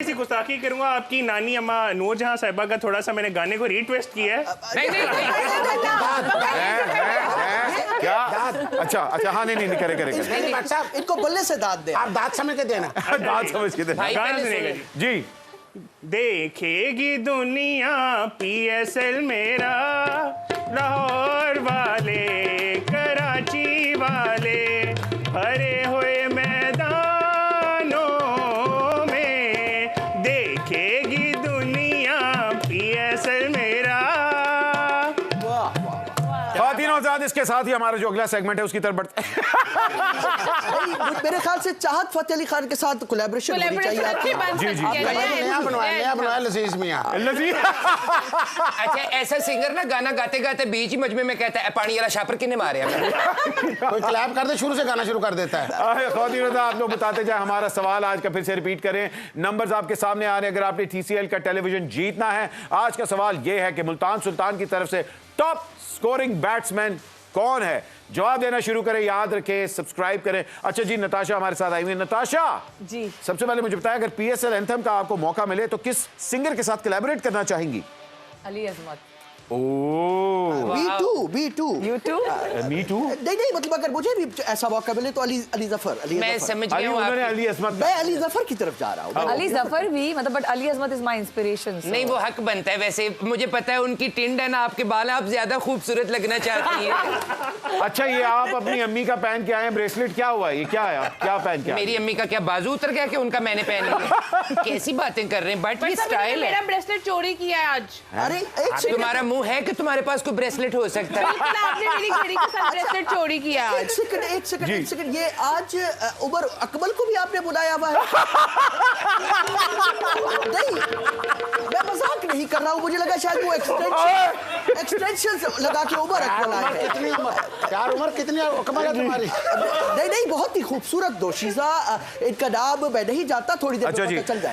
ऐसी गुस्ताखी करूंगा आपकी नानी अम्मा नूरजहां साहिबा का थोड़ा सा मैंने गाने को रीट्विस्ट किया है। नहीं क्या? अच्छा अच्छा, हाँ नहीं करे नहीं डॉक्टर साहब, इनको बल्ले से दाद दे, आप दाद समझ के देना। बात समझ के देना। गाना सुनेगा जी। देखेगी दुनिया PSL मेरा, लाहौर वाले कराची वाले भरे हुए मैदानों में, देखेगी दुनिया PSL मेरा। ख्वातीन और आजाद, इसके साथ ही हमारा जो अगला सेगमेंट है उसकी तरफ बढ़ते हैं। मेरे ख्याल से चाहत फतेह अली खान के साथ कोलैबोरेशन होनी चाहिए आपकी। जी नया बनवाया लजीज मियां। अच्छा, ऐसा सिंगर ना गाना गाते गाते बीच ही मजमे में कहता है पानी वाला शापर किन्ने मारे कोई क्लैप कर दे, शुरू से गाना शुरू कर देता है। ख्वातीन और आजाद, आप लोग बताते जाए। हमारा सवाल आज का फिर से रिपीट करें, नंबर्स आपके सामने आ रहे हैं। अगर आपने TCL का टेलीविजन जीतना है, आज का सवाल यह है कि मुल्तान सुल्तान की तरफ से टॉप स्कोरिंग बैट्समैन कौन है? जवाब देना शुरू करें, याद रखें, सब्सक्राइब करें। अच्छा जी, नताशा हमारे साथ आई हुई है। नताशा जी, सबसे पहले मुझे बताया, अगर PSL एंथम का आपको मौका मिले तो किस सिंगर के साथ कोलैबोरेट करना चाहेंगी? अली अजमत। ओह, B2 मी टू। नहीं, मतलब अगर मुझे भी ऐसा मौका मिले तो अली जफर। मैं समझ गया हूं। उन्होंने अली अजमत, मैं अली जफर की तरफ जा रहा हूँ। अली जफर भी, मतलब but Ali Azmat is my inspiration. नहीं, वो हक बनता है। वैसे मुझे पता है उनकी टिंड है ना, आपके बाल, आप ज्यादा खूबसूरत लगना चाहती हैं। अच्छा, ये आप अपनी अम्मी का पहन के आए हैं ब्रेसलेट, क्या हुआ? ये क्या है? आप क्या पहन के आए? मेरी अम्मी का क्या बाजू उतर गया कि उनका मैंने पहन लिया? कैसी बातें कर रहे हैं? बट ये स्टाइल है। मेरा ब्रेसलेट चोरी किया है आज। अरे एक सेकंड, तुम्हारा मुंह है कि तुम्हारे पास कोई ब्रेसलेट हो सकता है? बिल्कुल, आपने मेरी घड़ी के साथ ब्रेसलेट चोरी किया आज। एक सेकंड, ये आज उमर अकमल को भी आपने बुलाया हुआ है? नहीं, मैं मजाक नहीं कर रहा हूँ, मुझे लगा शायद वो एक्सटेंशन लगा के उमर अकमल आए हैं। कितनी उम्र यार, उम्र कितनी अकमल है तुम्हारी? नहीं, बहुत ही खूबसूरत दोशीज़ा, इनका नाम मैं नहीं जानता, थोड़ी देर में अच्छा जी। पता चल जाए।